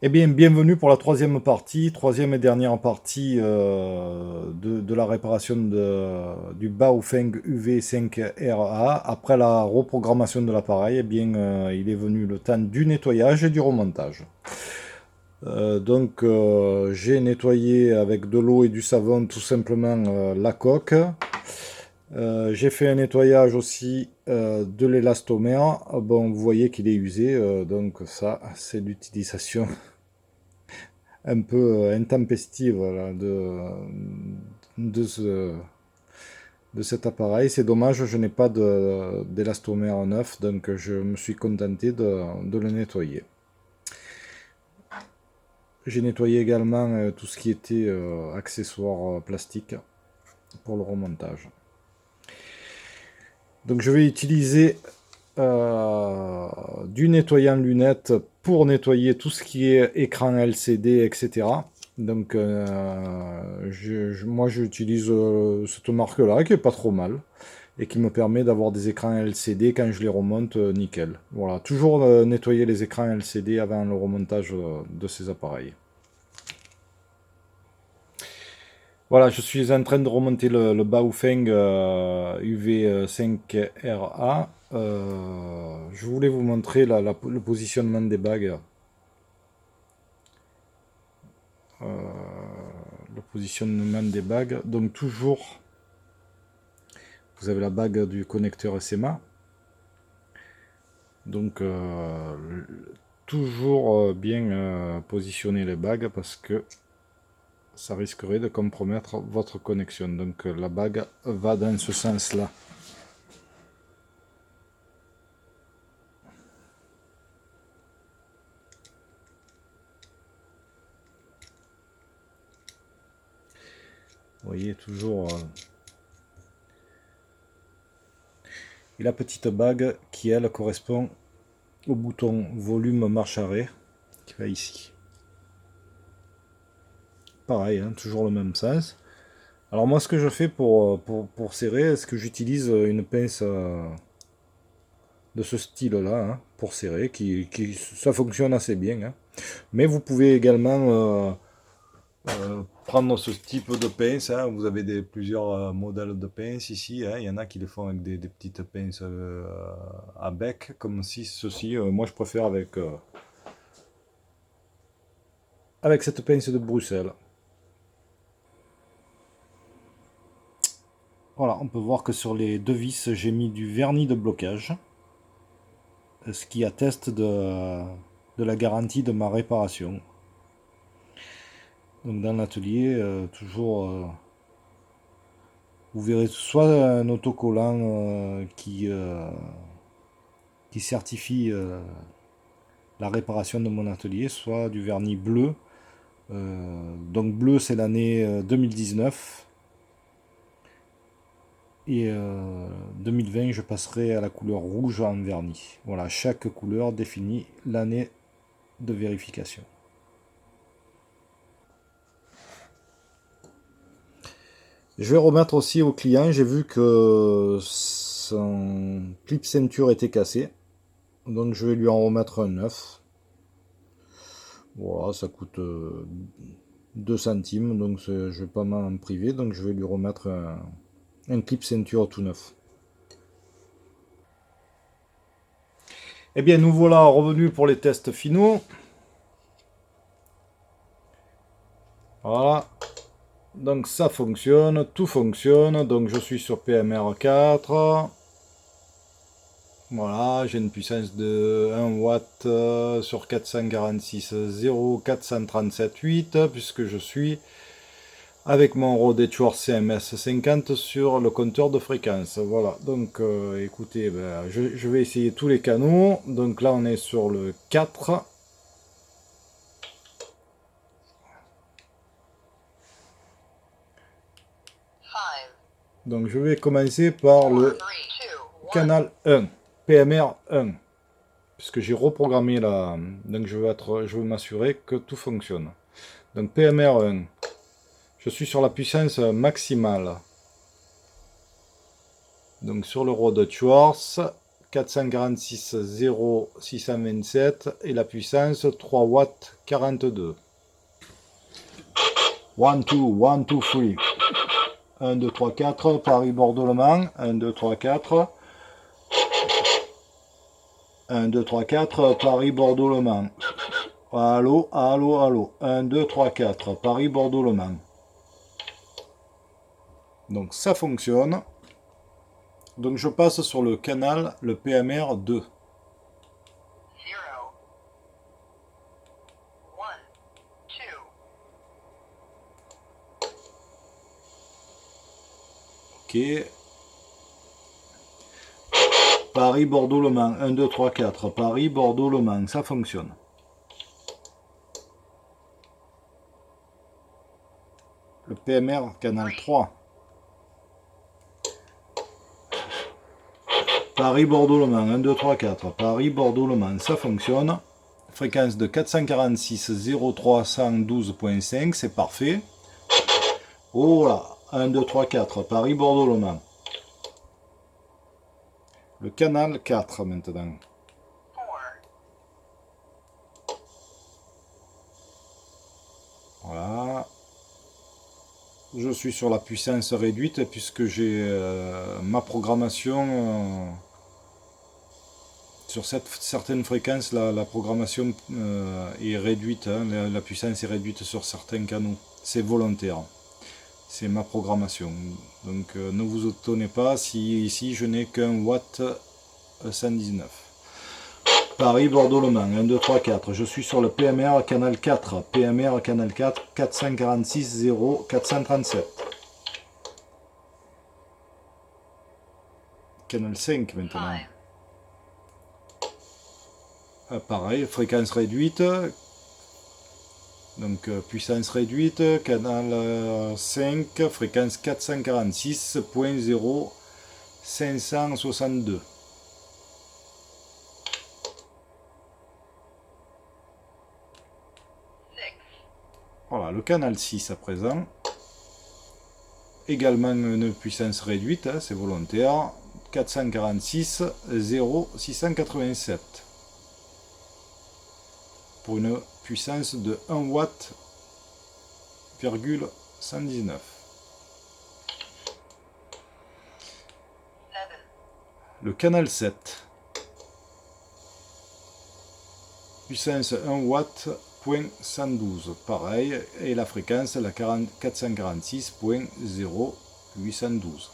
Eh bien, bienvenue pour la troisième et dernière partie de la réparation du Baofeng UV5RA. Après la reprogrammation de l'appareil, eh bien, il est venu le temps du nettoyage et du remontage. J'ai nettoyé avec de l'eau et du savon tout simplement la coque. J'ai fait un nettoyage aussi de l'élastomère. Bon, vous voyez qu'il est usé, donc ça, c'est l'utilisation un peu intempestive voilà, de, ce- de cet appareil. C'est dommage, je n'ai pas d'élastomère neuf, donc je me suis contenté de le nettoyer. J'ai nettoyé également tout ce qui était accessoires plastique pour le remontage. Donc je vais utiliser du nettoyant lunettes pour nettoyer tout ce qui est écran LCD, etc. Donc moi j'utilise cette marque-là qui est pas trop mal et qui me permet d'avoir des écrans LCD quand je les remonte nickel. Voilà, toujours nettoyer les écrans LCD avant le remontage de ces appareils. Voilà, je suis en train de remonter le Baofeng UV5RA. Je voulais vous montrer le positionnement des bagues. Le positionnement des bagues. Donc toujours, vous avez la bague du connecteur SMA. Donc toujours bien positionner les bagues parce que ça risquerait de compromettre votre connexion. Donc la bague va dans ce sens-là. Vous voyez toujours. Et la petite bague qui, elle, correspond au bouton volume marche arrêt qui va ici. Pareil, hein, toujours le même sens. Alors moi, ce que je fais pour serrer, est-ce que j'utilise une pince de ce style-là hein, pour serrer, ça fonctionne assez bien. Hein. Mais vous pouvez également prendre ce type de pince. Hein. Vous avez plusieurs modèles de pinces ici. Hein. Il y en a qui le font avec des petites pinces à bec, comme si ceci. Moi, je préfère avec cette pince de Bruxelles. Voilà, on peut voir que sur les deux vis, j'ai mis du vernis de blocage, ce qui atteste de la garantie de ma réparation. Donc dans l'atelier, toujours, vous verrez soit un autocollant qui certifie la réparation de mon atelier, soit du vernis bleu. Donc bleu, c'est l'année 2019. Et 2020, je passerai à la couleur rouge en vernis. Voilà, chaque couleur définit l'année de vérification. Je vais remettre aussi au client, j'ai vu que son clip ceinture était cassé. Donc je vais lui en remettre un neuf. Voilà, ça coûte 2 centimes, donc je vais pas m'en priver, donc je vais lui remettre un clip ceinture tout neuf. Eh bien, nous voilà revenus pour les tests finaux. Voilà. Donc ça fonctionne, tout fonctionne. Donc je suis sur PMR4. Voilà, j'ai une puissance de 1 watt sur 446,0, 437,8 puisque je suis avec mon Rode Edgeworth CMS 50 sur le compteur de fréquence. Voilà, donc écoutez, ben, je vais essayer tous les canaux. Donc là on est sur le 4. Donc je vais commencer par le canal 1, PMR 1. Puisque j'ai reprogrammé la... Donc je veux m'assurer que tout fonctionne. Donc PMR 1. Je suis sur la puissance maximale. Donc sur le Rode Schwartz, 446 0 627 et la puissance 3 watts 42. 1, 2, 1, 2, 3. 1, 2, 3, 4, Paris-Bordeaux-Le Mans. 1, 2, 3, 4. 1, 2, 3, 4, Paris-Bordeaux-Le Mans. Allô, allô, allô. 1, 2, 3, 4, Paris-Bordeaux-Le Mans. Donc ça fonctionne. Donc je passe sur le canal, le PMR 2. Ok. Paris-Bordeaux-Le Mans. 1, 2, 3, 4. Paris-Bordeaux-Le Mans. Ça fonctionne. Le PMR, canal 3. Paris-Bordeaux-Le Mans. 1, 2, 3, 4. Paris-Bordeaux-Le Mans. Ça fonctionne. Fréquence de 446 0312.5. C'est parfait. Oh là. 1, 2, 3, 4. Paris-Bordeaux-Le Mans. Le canal 4 maintenant. Voilà. Je suis sur la puissance réduite puisque j'ai ma programmation sur certaines fréquences. La programmation est réduite, hein, la puissance est réduite sur certains canaux. C'est volontaire. C'est ma programmation. Donc ne vous étonnez pas si ici je n'ai qu'un watt 119. Paris-Bordeaux-Le Mans, 1, 2, 3, 4. Je suis sur le PMR canal 4. PMR canal 4, 446 0 437. Canal 5 maintenant. Pareil, fréquence réduite. Donc puissance réduite, canal 5, fréquence 446.0 562. Voilà, le canal 6 à présent. Également une puissance réduite, hein, c'est volontaire. 446 0 687. Pour une puissance de 1 watt, 119. Le canal 7. Puissance 1 watt, point 112. Pareil. Et la fréquence, la 446.0812.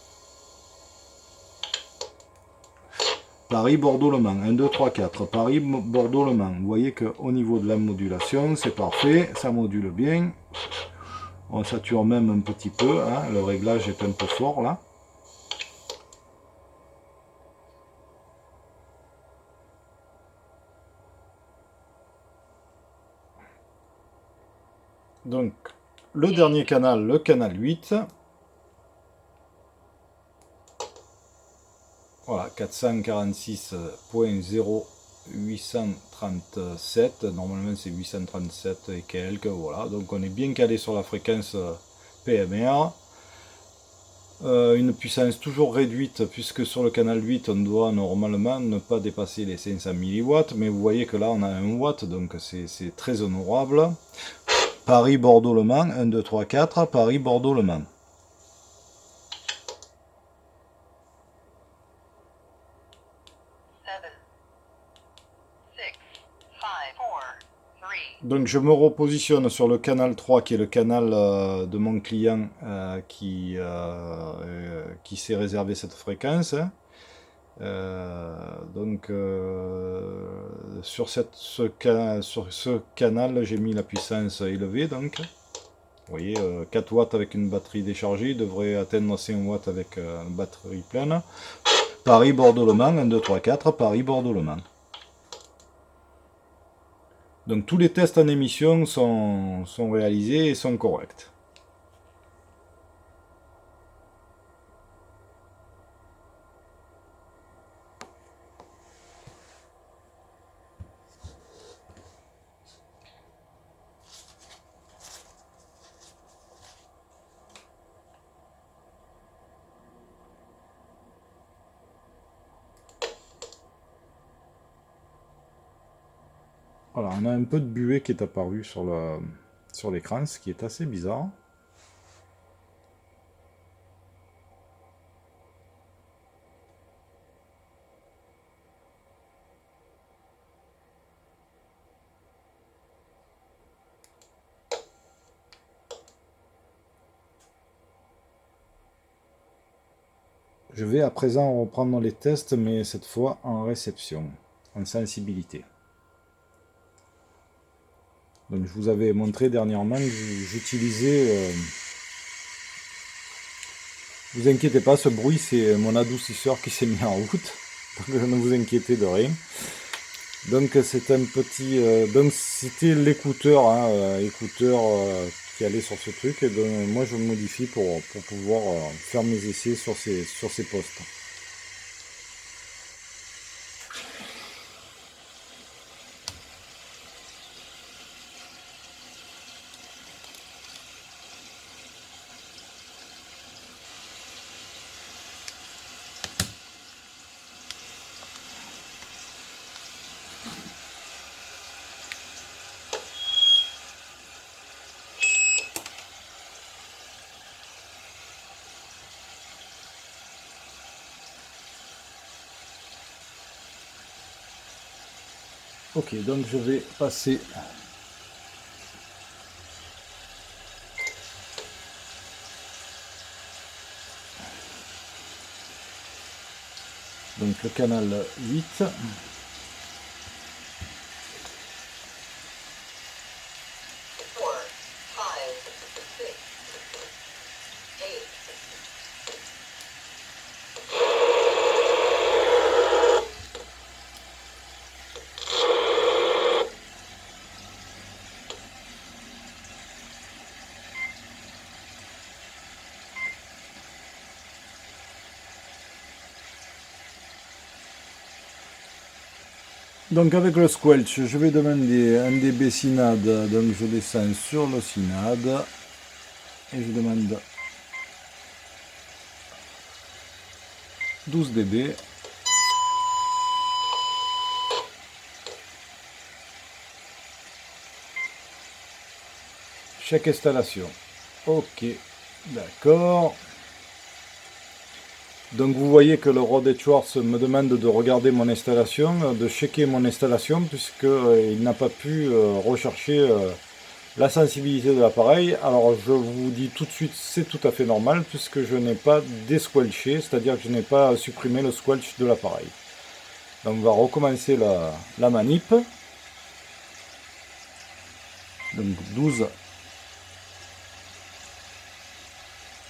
Paris-Bordeaux-Le Mans. 1, 2, 3, 4. Paris-Bordeaux-Le Mans. Vous voyez qu'au niveau de la modulation, c'est parfait. Ça module bien. On sature même un petit peu. Hein. Le réglage est un peu fort là. Donc, le dernier canal, le canal 8. Voilà, 446.0837. Normalement, c'est 837 et quelques. Voilà, donc on est bien calé sur la fréquence PMR. Une puissance toujours réduite, puisque sur le canal 8, on doit normalement ne pas dépasser les 500 mW. Mais vous voyez que là, on a 1 watt, donc c'est très honorable. Paris-Bordeaux-Le Mans, 1, 2, 3, 4, Paris-Bordeaux-Le Mans. Donc je me repositionne sur le canal 3 qui est le canal de mon client qui s'est réservé cette fréquence. Donc sur ce canal j'ai mis la puissance élevée. Donc vous voyez 4 watts avec une batterie déchargée devrait atteindre 5 watts avec une batterie pleine. Paris-Bordeaux-Le Mans, 1, 2, 3, 4, Paris-Bordeaux-Le Mans. Donc tous les tests en émission sont réalisés et sont corrects. Voilà, on a un peu de buée qui est apparu sur l'écran, ce qui est assez bizarre. Je vais à présent reprendre les tests, mais cette fois en réception, en sensibilité. Donc je vous avais montré dernièrement que j'utilisais... vous inquiétez pas, ce bruit c'est mon adoucisseur qui s'est mis en route. Donc ne vous inquiétez de rien. Donc c'est un petit... donc c'était l'écouteur, hein, écouteur qui allait sur ce truc. Et donc moi je le modifie pour pouvoir faire mes essais sur ces postes. Ok, donc je vais passer donc le canal 8. 8. Donc avec le squelch, je vais demander un dB synade, donc je descends sur le synade et je demande 12 dB. Chaque installation. Ok, d'accord. Donc vous voyez que le Rode Edgeworth me demande de regarder mon installation, de checker mon installation, puisqu'il n'a pas pu rechercher la sensibilité de l'appareil. Alors je vous dis tout de suite, c'est tout à fait normal, puisque je n'ai pas désquelché, c'est-à-dire que je n'ai pas supprimé le squelch de l'appareil. Donc on va recommencer la manip. Donc 12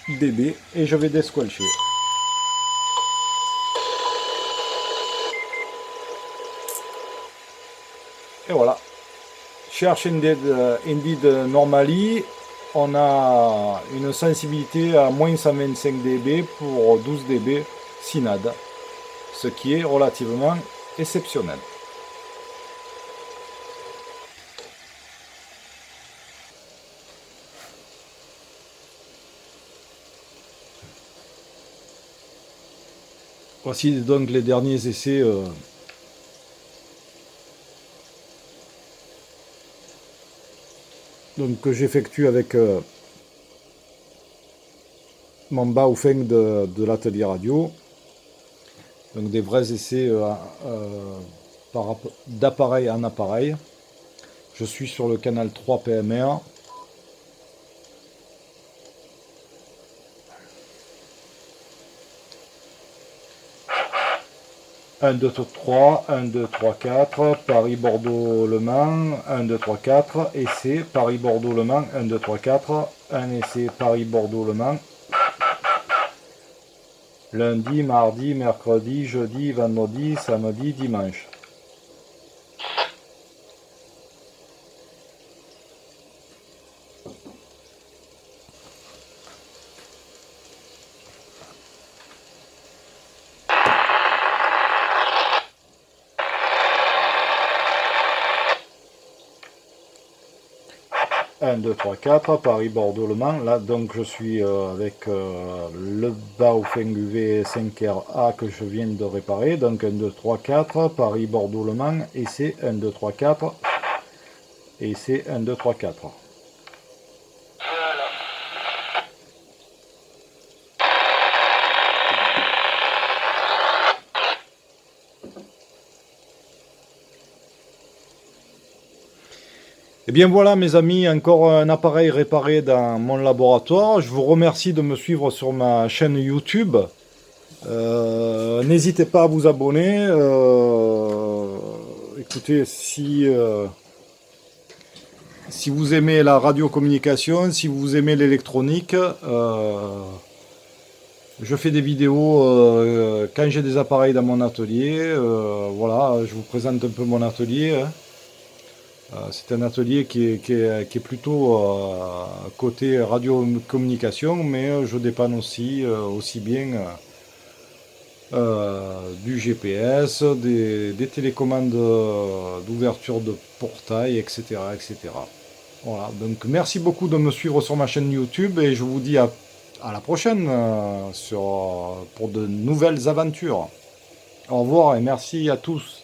dB et je vais désquelcher. Et voilà. Cherche Indeed Normally, on a une sensibilité à moins 125 dB pour 12 dB synade, ce qui est relativement exceptionnel. Voici donc les derniers essais donc, que j'effectue avec mon Baofeng de l'atelier radio. Donc des vrais essais d'appareil en appareil. Je suis sur le canal 3 PMR. Un, 2, 3, 1, 2, 3, 4, Paris-Bordeaux-Le Mans, 1, 2, 3, 4, essai, Paris-Bordeaux-Le Mans, 1, 2, 3, 4, un essai, Paris-Bordeaux-Le Mans, lundi, mardi, mercredi, jeudi, vendredi, samedi, dimanche. Un, 2, 3, 4, Paris-Bordeaux-Le Mans. Là, donc, je suis avec le Baofeng UV5RA que je viens de réparer. Donc, 1, 2, 3, 4, Paris-Bordeaux-Le Mans, essai, 1, 2, 3, 4. Et c'est 1, 2, 3, 4. Voilà. Et bien voilà mes amis, encore un appareil réparé dans mon laboratoire. Je vous remercie de me suivre sur ma chaîne YouTube. N'hésitez pas à vous abonner. Écoutez, si vous aimez la radiocommunication, si vous aimez l'électronique, je fais des vidéos quand j'ai des appareils dans mon atelier. Voilà, je vous présente un peu mon atelier. Hein. C'est un atelier qui est plutôt côté radiocommunication, mais je dépanne aussi bien du GPS, des télécommandes d'ouverture de portail, etc., etc. Voilà, donc merci beaucoup de me suivre sur ma chaîne YouTube et je vous dis à la prochaine pour de nouvelles aventures. Au revoir et merci à tous.